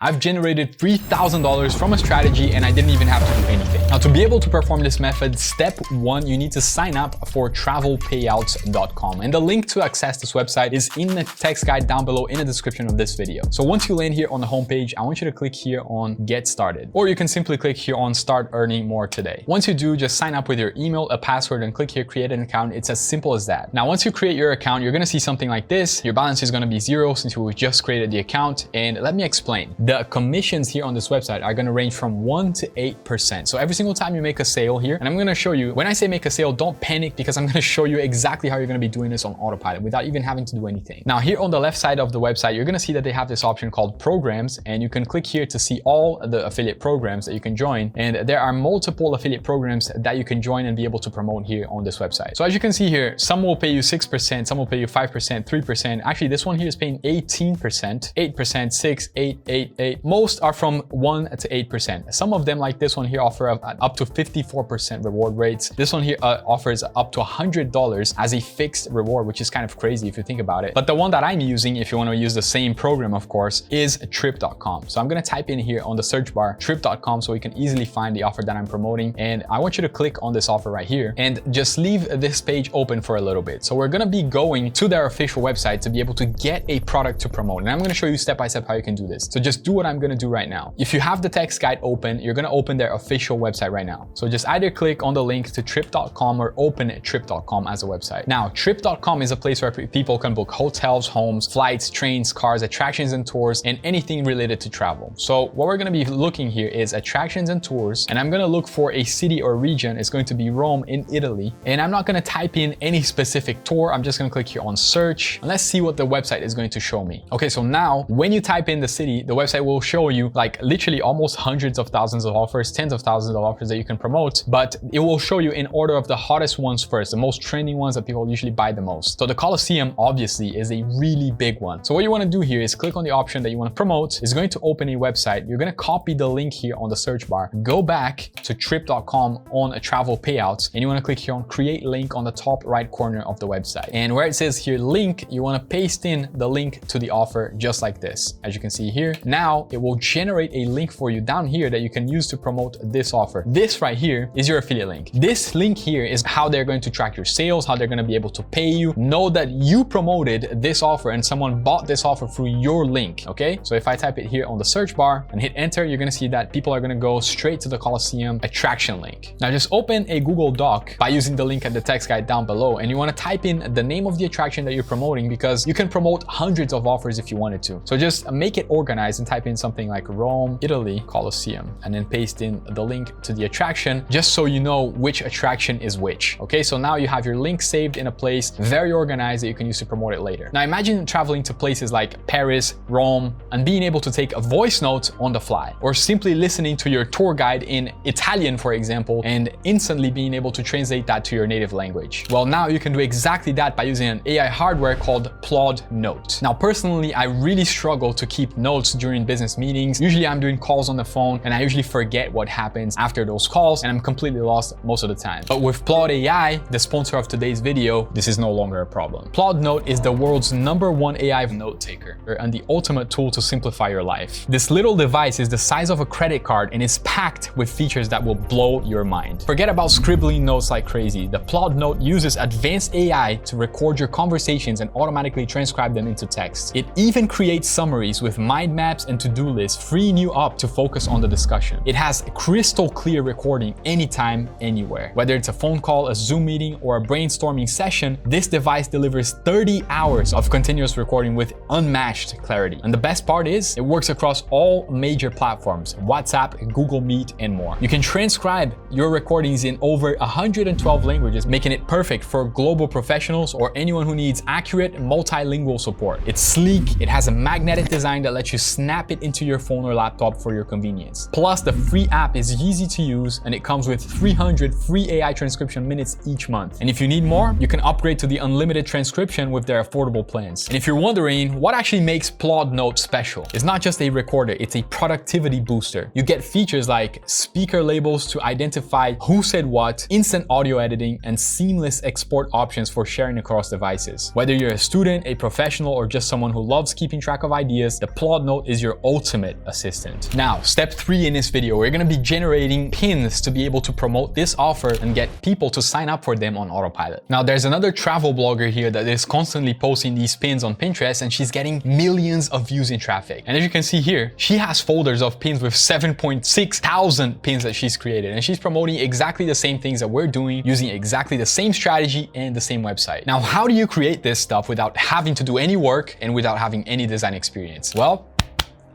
I've generated $3,000 from a strategy and I didn't even have to do anything. Now, to be able to perform this method, step one, you need to sign up for travelpayouts.com. And the link to access this website is in the text guide down below in the description of this video. So once you land here on the homepage, I want you to click here on Get Started, or you can simply click here on Start Earning More Today. Once you do, just sign up with your email, a password, and click here Create an Account. It's as simple as that. Now, once you create your account, you're gonna see something like this. Your balance is gonna be zero since you just created the account. And let me explain. The commissions here on this website are gonna range from 1 to 8%. So every single time you make a sale here, and I'm gonna show you, when I say make a sale, don't panic because I'm gonna show you exactly how you're gonna be doing this on autopilot without even having to do anything. Now, here on the left side of the website, you're gonna see that they have this option called programs, and you can click here to see all the affiliate programs that you can join. And there are multiple affiliate programs that you can join and be able to promote here on this website. So as you can see here, some will pay you 6%, some will pay you 5%, 3%. Actually, this one here is paying 18%, 8%, 6, 8, 8, 8. Most are from 1 to 8%. Some of them, like this one here, offer up to 54% reward rates. This one here offers up to $100 as a fixed reward, which is kind of crazy if you think about it. But the one that I'm using, if you want to use the same program, of course, is trip.com. So I'm going to type in here on the search bar, trip.com, so you can easily find the offer that I'm promoting. And I want you to click on this offer right here and just leave this page open for a little bit. So we're going to be going to their official website to be able to get a product to promote. And I'm going to show you step by step how you can do this. So just do what I'm going to do right now. If you have the text guide open, you're going to open their official website right now. So just either click on the link to trip.com or open trip.com as a website. Now, trip.com is a place where people can book hotels, homes, flights, trains, cars, attractions and tours, and anything related to travel. So what we're going to be looking here is attractions and tours, and I'm going to look for a city or region. It's going to be Rome in Italy, and I'm not going to type in any specific tour. I'm just going to click here on search, and let's see what the website is going to show me. Okay, so now when you type in the city, the website will show you like literally almost hundreds of thousands of offers, tens of thousands of offers that you can promote, but it will show you in order of the hottest ones first, the most trending ones that people usually buy the most. So the Colosseum obviously is a really big one. So what you want to do here is click on the option that you want to promote. It's going to open a website. You're going to copy the link here on the search bar, go back to trip.com on a travel payouts, and you want to click here on create link on the top right corner of the website. And where it says here link, you want to paste in the link to the offer just like this. As you can see here, now it will generate a link for you down here that you can use to promote this offer. This right here is your affiliate link. This link here is how they're going to track your sales, how they're going to be able to pay you. Know that you promoted this offer and someone bought this offer through your link, okay? So if I type it here on the search bar and hit enter, you're going to see that people are going to go straight to the Colosseum attraction link. Now just open a Google Doc by using the link at the text guide down below, and you want to type in the name of the attraction that you're promoting because you can promote hundreds of offers if you wanted to. So just make it organized and type in something like Rome, Italy, Colosseum, and then paste in the link to the attraction just so you know which attraction is which. Okay, so now you have your link saved in a place very organized that you can use to promote it later. Now imagine traveling to places like Paris, Rome, and being able to take a voice note on the fly, or simply listening to your tour guide in Italian, for example, and instantly being able to translate that to your native language. Well, now you can do exactly that by using an AI hardware called Plod Note. Now, personally, I really struggle to keep notes during business meetings. Usually I'm doing calls on the phone and I usually forget what happens after those calls and I'm completely lost most of the time. But with Plod AI, the sponsor of today's video, this is no longer a problem. Plod Note is the world's #1 AI note taker and the ultimate tool to simplify your life. This little device is the size of a credit card and is packed with features that will blow your mind. Forget about scribbling notes like crazy. The Plod Note uses advanced AI to record your conversations and automatically transcribe them into text. It even creates summaries with mind maps and to-do lists, freeing you up to focus on the discussion. It has crystal clear recording anytime, anywhere. Whether it's a phone call, a Zoom meeting, or a brainstorming session, this device delivers 30 hours of continuous recording with unmatched clarity. And the best part is, it works across all major platforms, WhatsApp, Google Meet, and more. You can transcribe your recordings in over 112 languages, making it perfect for global professionals or anyone who needs accurate multilingual support. It's sleek, it has a magnetic design that lets you snap it into your phone or laptop for your convenience. Plus, the free app is easy to use and it comes with 300 free AI transcription minutes each month. And if you need more, you can upgrade to the unlimited transcription with their affordable plans. And if you're wondering what actually makes Plod Note special, it's not just a recorder, it's a productivity booster. You get features like speaker labels to identify who said what, instant audio editing, and seamless export options for sharing across devices. Whether you're a student, a professional, or just someone who loves keeping track of ideas, the Plod Note is your your ultimate assistant. Now, step 3 in this video, we're gonna be generating pins to be able to promote this offer and get people to sign up for them on autopilot. Now, there's another travel blogger here that is constantly posting these pins on Pinterest, and she's getting millions of views in traffic. And as you can see here, she has folders of pins with 7.6 thousand pins that she's created, and she's promoting exactly the same things that we're doing using exactly the same strategy and the same website. Now, how do you create this stuff without having to do any work and without having any design experience? Well,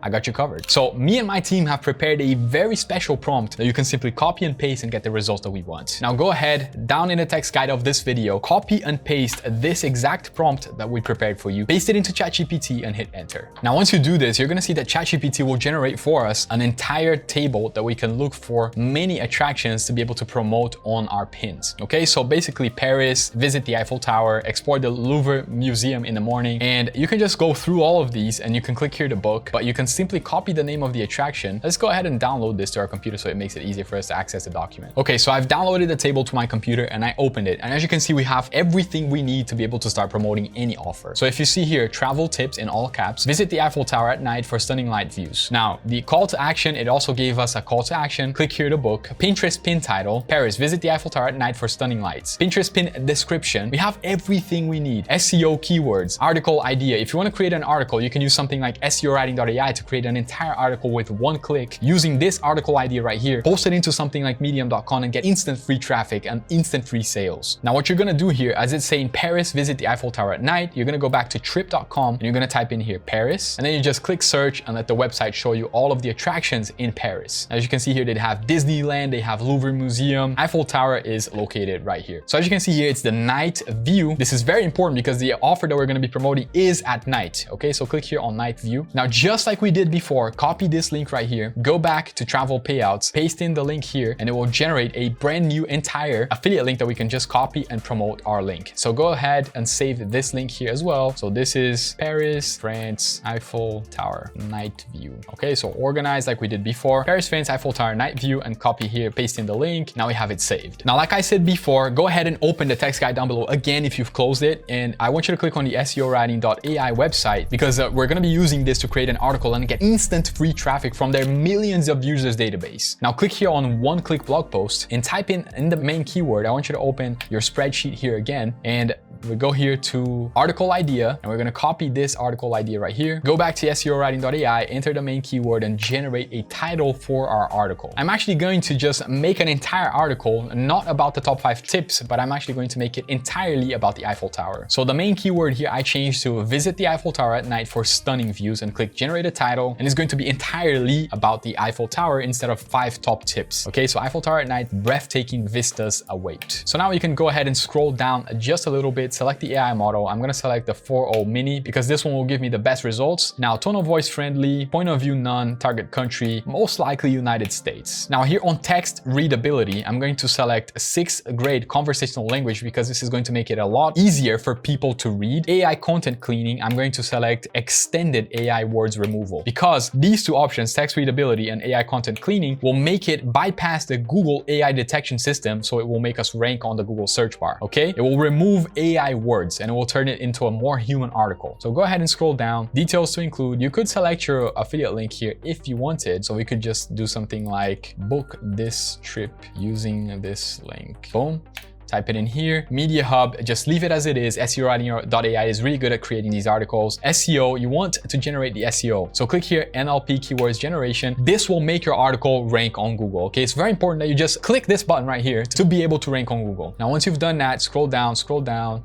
I got you covered. So me and my team have prepared a very special prompt that you can simply copy and paste and get the results that we want. Now go ahead, down in the text guide of this video, copy and paste this exact prompt that we prepared for you, paste it into ChatGPT and hit enter. Now once you do this, you're gonna see that ChatGPT will generate for us an entire table that we can look for many attractions to be able to promote on our pins. Okay, so basically Paris, visit the Eiffel Tower, explore the Louvre Museum in the morning, and you can just go through all of these and you can click here to book, but you can simply copy the name of the attraction. Let's go ahead and download this to our computer so it makes it easier for us to access the document. Okay, so I've downloaded the table to my computer and I opened it. And as you can see, we have everything we need to be able to start promoting any offer. So if you see here, travel tips in all caps, visit the Eiffel Tower at night for stunning light views. Now, the call to action, it also gave us a call to action. Click here to book. Pinterest pin title, Paris, visit the Eiffel Tower at night for stunning lights. Pinterest pin description, we have everything we need. SEO keywords, article idea. If you want to create an article, you can use something like SEOwriting.ai to create an entire article with one click using this article idea right here, post it into something like medium.com and get instant free traffic and instant free sales. Now what you're gonna do here, as it's saying Paris, visit the Eiffel Tower at night, you're gonna go back to trip.com and you're gonna type in here Paris, and then you just click search and let the website show you all of the attractions in Paris. As you can see here, they have Disneyland, they have Louvre Museum, Eiffel Tower is located right here. So as you can see here, it's the night view. This is very important because the offer that we're gonna be promoting is at night. Okay, so click here on night view. Now, just like we did before, copy this link right here, go back to travel payouts, paste in the link here, and it will generate a brand new entire affiliate link that we can just copy and promote our link. So go ahead and save this link here as well. So this is Paris, France, Eiffel Tower, night view. Okay, so organize like we did before, Paris, France, Eiffel Tower, night view, and copy here, paste in the link. Now we have it saved. Now, like I said before, go ahead and open the text guide down below again if you've closed it. And I want you to click on the SEOwriting.ai website because we're going to be using this to create an article and get instant free traffic from their millions of users database. Now click here on one-click blog post and type in the main keyword. I want you to open your spreadsheet here again, and we go here to article idea, and we're going to copy this article idea right here. Go back to SEOwriting.ai, enter the main keyword, and generate a title for our article. I'm actually going to just make an entire article, not about the top 5 tips, but I'm actually going to make it entirely about the Eiffel Tower. So the main keyword here, I changed to visit the Eiffel Tower at night for stunning views, and click generate a title, and it's going to be entirely about the Eiffel Tower instead of 5 top tips. Okay, so Eiffel Tower at night, breathtaking vistas await. So now you can go ahead and scroll down just a little bit, select the AI model. I'm gonna select the 4.0 mini because this one will give me the best results. Now, tone of voice friendly, point of view none, target country, most likely United States. Now here on text readability, I'm going to select 6th grade conversational language because this is going to make it a lot easier for people to read. AI content cleaning, I'm going to select extended AI words removal because these two options, text readability and AI content cleaning, will make it bypass the Google AI detection system, so it will make us rank on the Google search bar. Okay, it will remove AI words and it will turn it into a more human article. So go ahead and scroll down, details to include. You could select your affiliate link here if you wanted, so we could just do something like book this trip using this link. Boom. Type it in here. Media Hub, just leave it as it is. SEOwriting.ai is really good at creating these articles. SEO, you want to generate the SEO. So click here, NLP keywords generation. This will make your article rank on Google. Okay, it's very important that you just click this button right here to be able to rank on Google. Now, once you've done that, scroll down,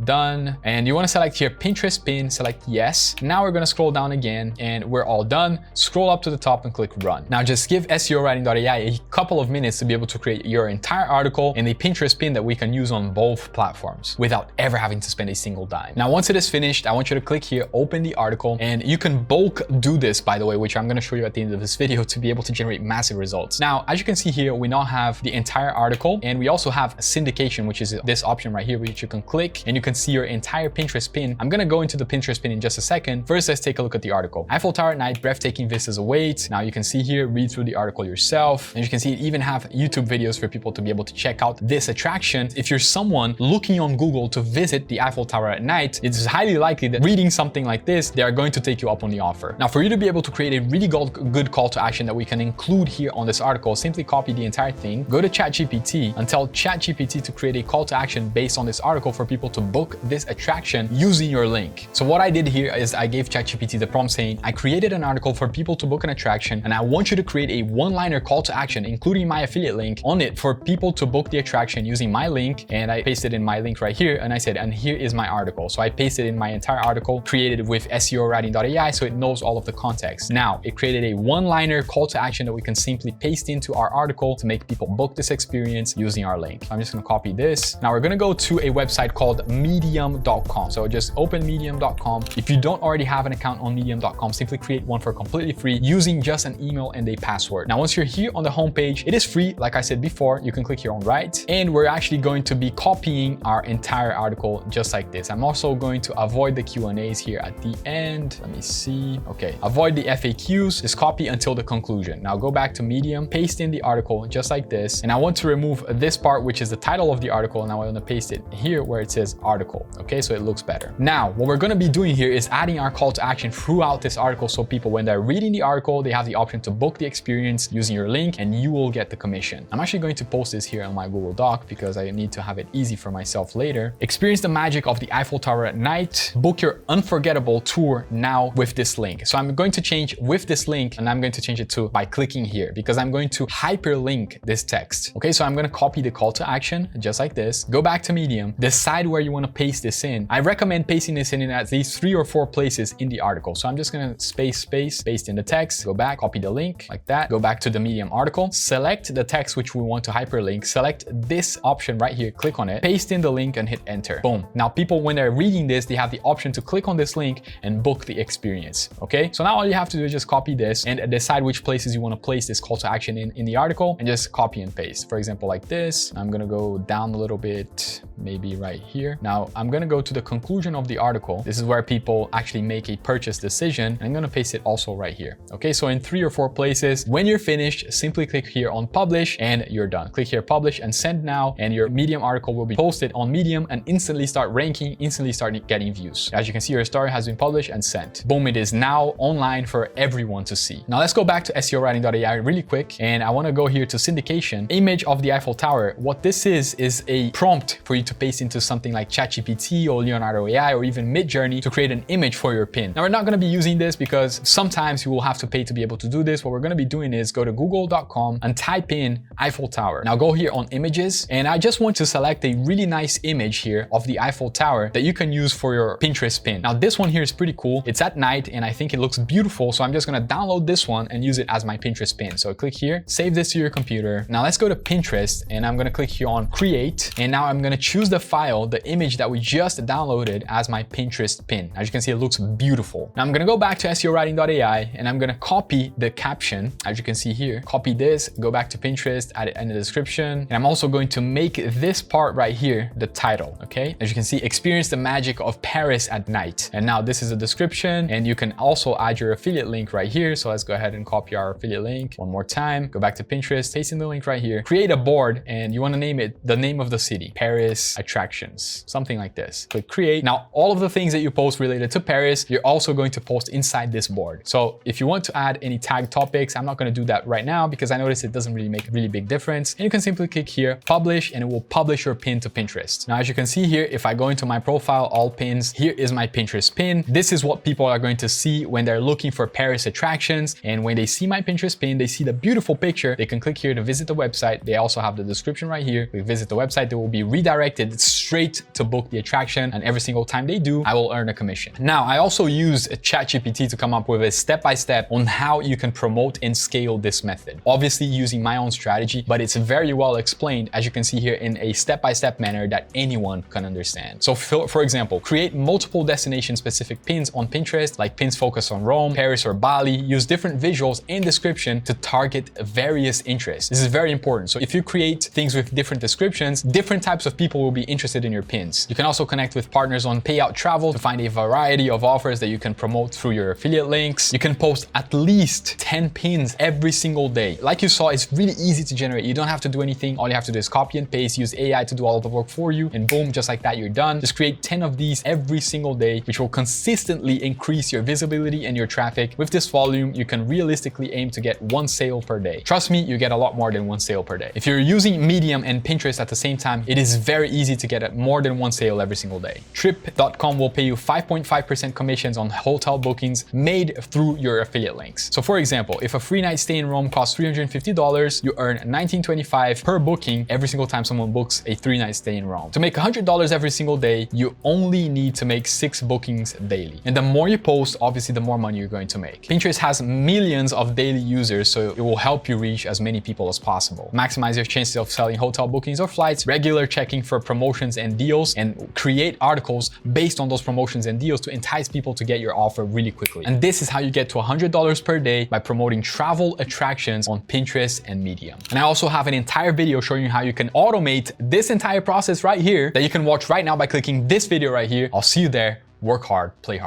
done. And you want to select here Pinterest pin, select yes. Now we're going to scroll down again and we're all done. Scroll up to the top and click run. Now just give SEOwriting.ai a couple of minutes to be able to create your entire article in the Pinterest pin that we can use on both platforms without ever having to spend a single dime. Now, once it is finished, I want you to click here, open the article, and you can bulk do this, by the way, which I'm going to show you at the end of this video to be able to generate massive results. Now, as you can see here, we now have the entire article, and we also have syndication, which is this option right here, which you can click and you can see your entire Pinterest pin. I'm going to go into the Pinterest pin in just a second. First, let's take a look at the article. Eiffel Tower at night, breathtaking vistas await. Now you can see here, read through the article yourself, and you can see it even have YouTube videos for people to be able to check out this attraction. If you're someone looking on Google to visit the Eiffel Tower at night, it's highly likely that reading something like this, they are going to take you up on the offer. Now, for you to be able to create a really good call to action that we can include here on this article, simply copy the entire thing, go to ChatGPT and tell ChatGPT to create a call to action based on this article for people to book this attraction using your link. So what I did here is I gave ChatGPT the prompt saying, I created an article for people to book an attraction, and I want you to create a one-liner call to action, including my affiliate link on it for people to book the attraction using my link. And I pasted in my link right here, and I said, and here is my article. So I pasted in my entire article created with SEOwriting.ai, so it knows all of the context. Now, it created a one-liner call to action that we can simply paste into our article to make people book this experience using our link. I'm just gonna copy this. Now we're gonna go to a website called medium.com. So just open medium.com. If you don't already have an account on medium.com, simply create one for completely free using just an email and a password. Now, once you're here on the homepage, it is free. Like I said before, you can click here on write, and we're actually going to be copying our entire article just like this. I'm also going to avoid the Q&As here at the end. Let me see. Okay, avoid the FAQs, just copy until the conclusion. Now go back to Medium, paste in the article just like this. And I want to remove this part, which is the title of the article. Now I want to paste it here where it says article. Okay, so it looks better. Now, what we're going to be doing here is adding our call to action throughout this article. So people, when they're reading the article, they have the option to book the experience using your link, and you will get the commission. I'm actually going to post this here on my Google Doc because I need to have it easy for myself later. Experience the magic of the Eiffel Tower at night. Book your unforgettable tour now with this link. So I'm going to change with this link, and I'm going to change it to by clicking here because I'm going to hyperlink this text. Okay, so I'm going to copy the call to action just like this. Go back to Medium, decide where you want to paste this in. I recommend pasting this in at least 3 or 4 places in the article. So I'm just going to space, paste in the text, go back, copy the link like that, go back to the Medium article, select the text which we want to hyperlink, select this option right here, click on it, paste in the link and hit enter. Boom. Now people, when they're reading this, they have the option to click on this link and book the experience. Okay, so now all you have to do is just copy this and decide which places you want to place this call to action in the article, and just copy and paste. For example, like this. I'm going to go down a little bit, maybe right here. Now I'm going to go to the conclusion of the article. This is where people actually make a purchase decision. And I'm going to paste it also right here. Okay, so in 3 or 4 places. When you're finished, simply click here on publish and you're done. Click here, publish, and send now, and your Medium article will be posted on Medium and instantly start ranking, instantly start getting views. As you can see, your story has been published and sent. Boom, it is now online for everyone to see. Now let's go back to SEOwriting.ai really quick, and I want to go here to syndication, image of the Eiffel Tower. What this is a prompt for you to paste into something like ChatGPT or Leonardo AI or even Midjourney to create an image for your pin. Now we're not going to be using this because sometimes you will have to pay to be able to do this. What we're going to be doing is go to google.com and type in Eiffel Tower. Now go here on images, and I just want to select a really nice image here of the Eiffel Tower that you can use for your Pinterest pin. Now this one here is pretty cool. It's at night and I think it looks beautiful. So I'm just going to download this one and use it as my Pinterest pin. So click here, save this to your computer. Now let's go to Pinterest, and I'm going to click here on create. And now I'm going to choose the file, the image that we just downloaded as my Pinterest pin. As you can see, it looks beautiful. Now I'm going to go back to SEOwriting.ai and I'm going to copy the caption. As you can see here, copy this, go back to Pinterest, add it in the description. And I'm also going to make this part right here the title. Okay, as you can see, experience the magic of Paris at night. And now this is a description, and you can also add your affiliate link right here. So let's go ahead and copy our affiliate link one more time. Go back to Pinterest, paste in the link right here, create a board, and you want to name it the name of the city, Paris attractions, something like this. Click create. Now all of the things that you post related to Paris, you're also going to post inside this board. So if you want to add any tag topics, I'm not going to do that right now because I noticed it doesn't really make a really big difference. And you can simply click here, publish, and it will publish your pin to Pinterest. Now, as you can see here, if I go into my profile, all pins, here is my Pinterest pin. This is what people are going to see when they're looking for Paris attractions. And when they see my Pinterest pin, they see the beautiful picture. They can click here to visit the website. They also have the description right here. We visit the website, they will be redirected straight to book the attraction. And every single time they do, I will earn a commission. Now, I also used ChatGPT to come up with a step-by-step on how you can promote and scale this method. Obviously using my own strategy, but it's very well explained, as you can see here, in a step-by-step manner that anyone can understand. So for example, create multiple destination-specific pins on Pinterest, like pins focused on Rome, Paris, or Bali. Use different visuals and description to target various interests. This is very important. So if you create things with different descriptions, different types of people will be interested in your pins. You can also connect with partners on Payout Travel to find a variety of offers that you can promote through your affiliate links. You can post at least 10 pins every single day. Like you saw, it's really easy to generate. You don't have to do anything. All you have to do is copy and paste, use AI AI to do all of the work for you, and boom, just like that, you're done. Just create 10 of these every single day, which will consistently increase your visibility and your traffic. With this volume, you can realistically aim to get 1 sale per day. Trust me, you get a lot more than 1 sale per day. If you're using Medium and Pinterest at the same time, it is very easy to get more than 1 sale every single day. Trip.com will pay you 5.5% commissions on hotel bookings made through your affiliate links. So for example, if a free night stay in Rome costs $350, you earn $19.25 per booking every single time someone books a 3-night stay in Rome. To make $100 every single day, you only need to make 6 bookings daily. And the more you post, obviously the more money you're going to make. Pinterest has millions of daily users, so it will help you reach as many people as possible. Maximize your chances of selling hotel bookings or flights, regular checking for promotions and deals, and create articles based on those promotions and deals to entice people to get your offer really quickly. And this is how you get to $100 per day by promoting travel attractions on Pinterest and Medium. And I also have an entire video showing you how you can automate this entire process right here that you can watch right now by clicking this video right here. I'll see you there. Work hard, play hard.